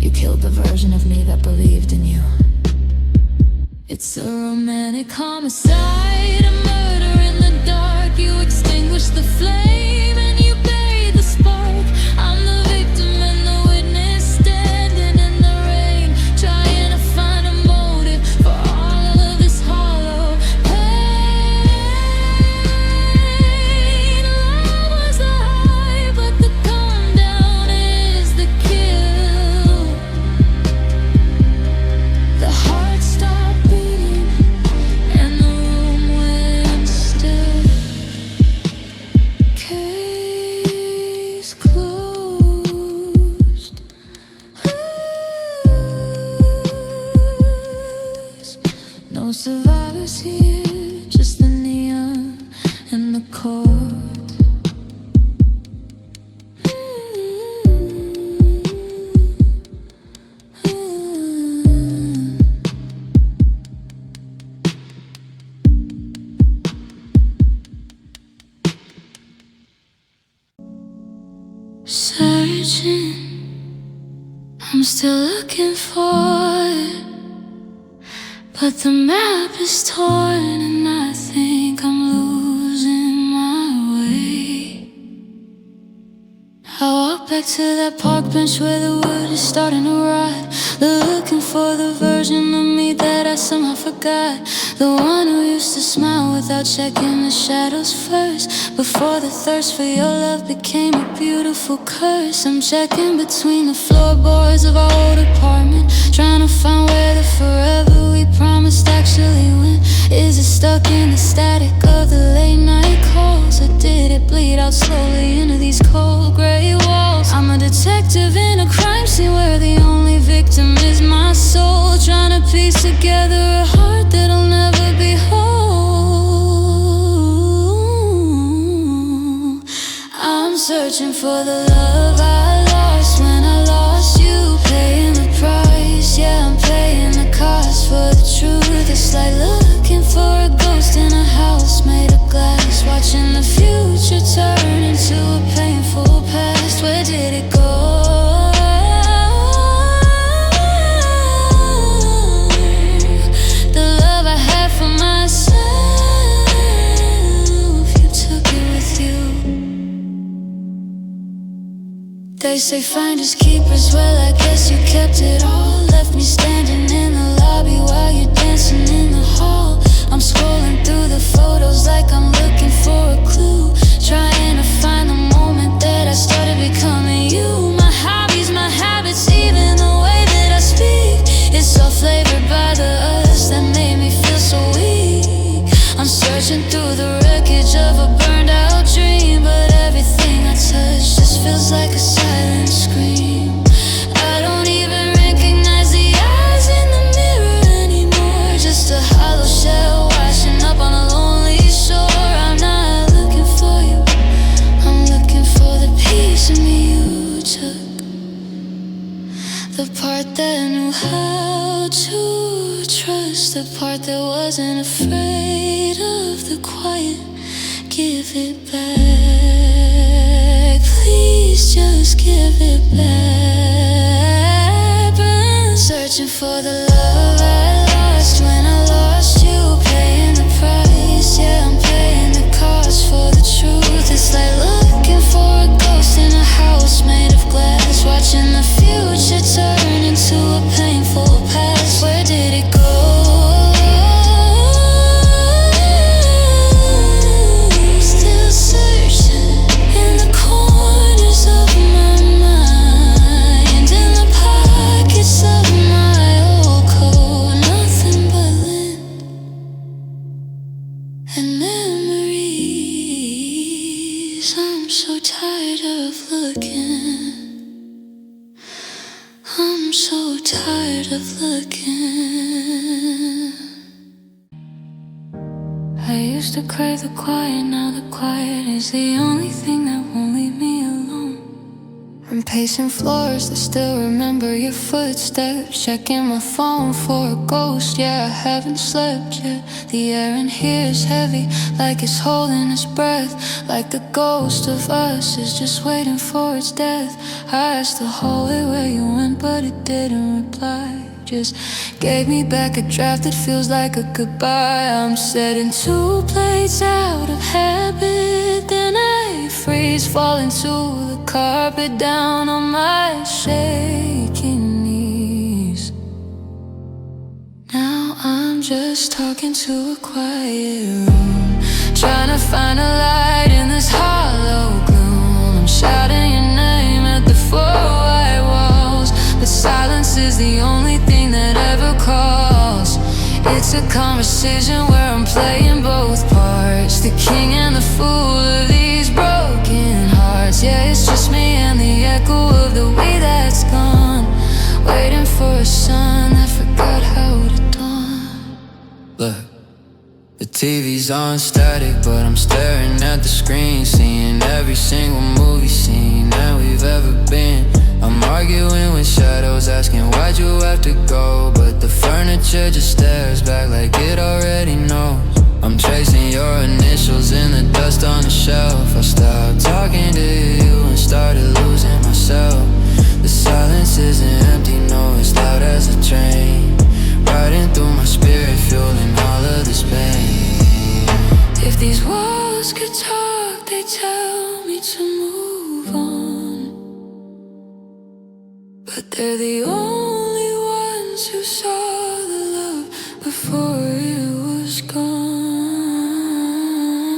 You killed the version of me that believed in you. It's a romantic homicide, a murder in the dark. You extinguished the flame and you buried the spark. I'm the victim and the witness, standing in the rain, trying to find a motive for all of this hollow pain. Most of us here, just the neon and the chord. Searching, I'm still looking for it, but the map is torn and I think I'm losing my way. I walk back to that park bench where the wood is starting to rot, looking for the version of me that I somehow forgot, the one who used to smile without checking the shadows first, before the thirst for your love became a beautiful curse. I'm checking between the floorboards of our old apartment, trying to find where the forever we promised actually went. Is it stuck in the static of the late night calls, or did it bleed out slowly into these cold gray walls? I'm a detective in a crime scene where the only victim is my soul, trying to piece together a heart that'll never be whole. I'm searching for the love I lost when I lost you, paying the price, yeah, I'm paying the cost for the truth. It's like looking for a ghost in a house made of glass, watching the future turn into a painful past. Where did it go? The love I had for myself, you took it with you. They say finders keepers, well I guess you kept it all. Left me standing in the lobby while you're dancing in the hall. I'm scrolling through the photos like I'm looking for a clue, trying to find the moment that I started becoming you. My hobbies, my habits, even the way that I speak, it's all flavored by the us that made me feel so weak. I'm searching through the wreckage of a burned out dream, but everything I touch just feels like a silent scream. I don't even recognize the eyes in the mirror anymore, just a hollow shell washing up on a lonely shore. I'm not looking for you, I'm looking for the piece of me you took, the part that knew how to trust, the part that wasn't afraid of the quiet. Give it back, please just give it back. Been searching for the love I lost when I lost you, paying the price, yeah, I'm paying the cost for the truth. It's like looking for a ghost in a house made of glass, watching the future turn into a painful past. Where did it go? Still searching in the corners of my mind, in the pockets of my old coat, nothing but lint and memories. I'm so tired of looking, I'm so tired of looking. I used to crave the quiet, now the quiet is the only thing that won't leave me alone. I'm pacing floors that still remember your footsteps, checking my phone for a ghost, yeah, I haven't slept yet. The air in here is heavy, like it's holding its breath, like the ghost of us is just waiting for its death. I asked the hallway where you went, but it didn't reply, just gave me back a draft that feels like a goodbye. I'm setting 2 plates out of habit, then I freeze, fall into the carpet down on my shaking knees. Now I'm just talking to a quiet room, trying to find a light in this hollow gloom. I'm shouting your name at the 4 white walls, but silence is the only thing that ever calls. It's a conversation where I'm playing both parts, the king and the fool of these broken hearts. Yeah, it's just me and the echo of the way that's gone, waiting for a sun that forgot how to dawn. TV's on static, but I'm staring at the screen, seeing every single movie scene that we've ever been. I'm arguing with shadows, asking why'd you have to go, but the furniture just stares back like it already knows. I'm tracing your initials in the dust on the shelf. I stopped talking to you and started losing myself. The silence isn't empty, no, it's loud as a train, riding through my spirit, fueling all of this pain. If these walls could talk, they tell me to move on, but they're the only ones who saw the love before it was gone.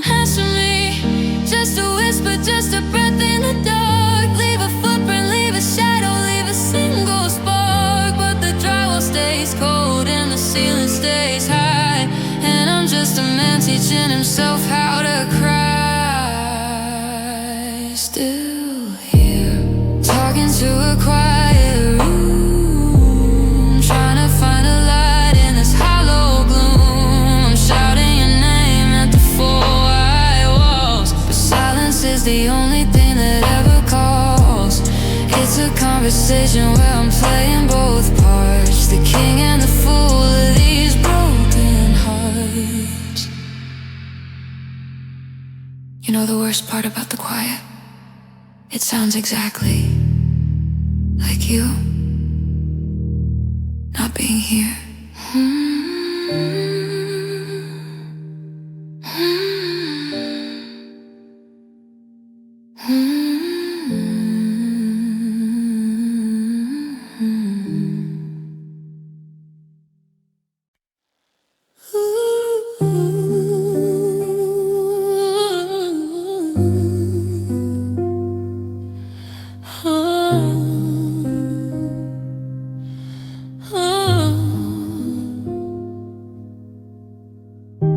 Answer me, just a whisper, just a breath in the dark. Leave a footprint, leave a shadow, leave a single spark. But the drywall stays cold and the ceiling stays high, and I'm just a man teaching himself how to cry. Still here, talking to a quiet room, trying to find a light in this hollow gloom. I'm shouting your name at the four white walls, but silence is the only thing that ever calls. It's a conversation where I'm playing both parts, the king and the fool of these broken hearts. You know the worst part about the quiet? It sounds exactly like you not being here.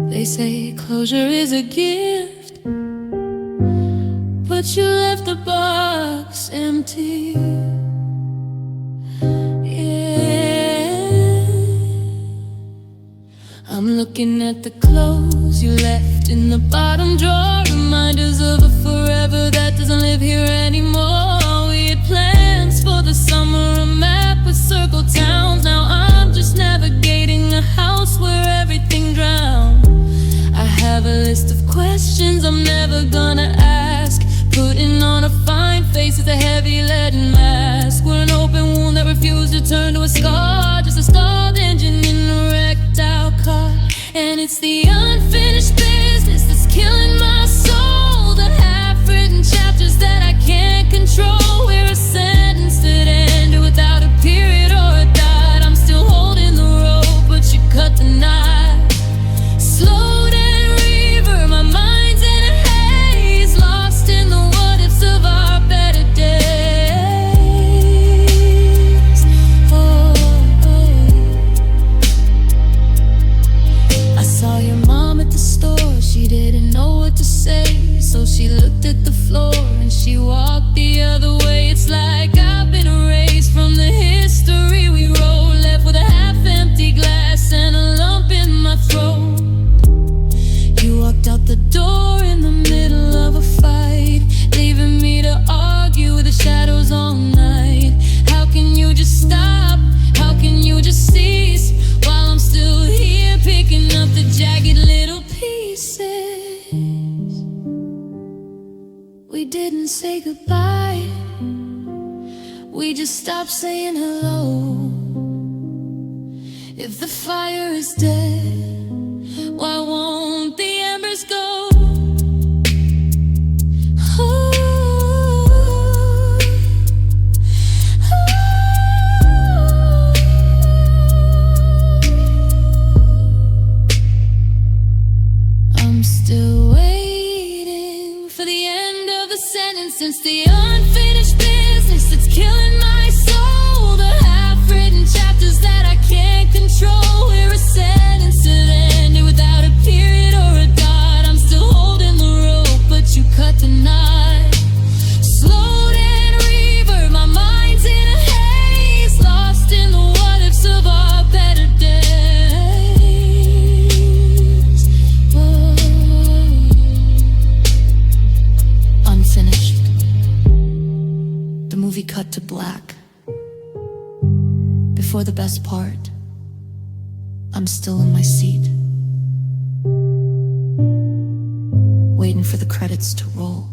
They say closure is a gift, but you left the box empty. Yeah, I'm looking at the clothes you left in the bottom drawer, reminders of a forever that doesn't live here anymore. We had plans for the summer, a map with circle towns. Now I'm just navigating a house where everything drowns. I have a list of questions I'm never gonna ask, putting on a fine face with a heavy leaden mask. We're an open wound that refused to turn to a scar, just a stalled engine in a wrecked out car. And it's the unfinished business that's killing my soul, the half-written chapters that I can't control. We're a sentence that ended without a period or a dot. I'm still holding the rope, but you cut the knot. Slow down, reverb, my mind's in a haze, lost in the what-ifs of our better days. Oh, oh. I saw your mom at the store, she didn't know what to say, so she looked at the floor and she walked the other way. It's like I've been erased from the history we wrote, left with a half-empty glass and a lump in my throat. You walked out the door in the middle of a fight, leaving me to argue with the shadows all night. How can you just stop? How can you just cease while I'm still here picking up the jagged little pieces? We didn't say goodbye, we just stopped saying hello. If the fire is dead, why won't the embers go? Oh, I'm still waiting for the end of the sentence, since the unfinished business that's killing my soul, the half-written chapters that I can't control. We're a sentence to them. movie cut to black. Before the best part, I'm still in my seat, waiting for the credits to roll.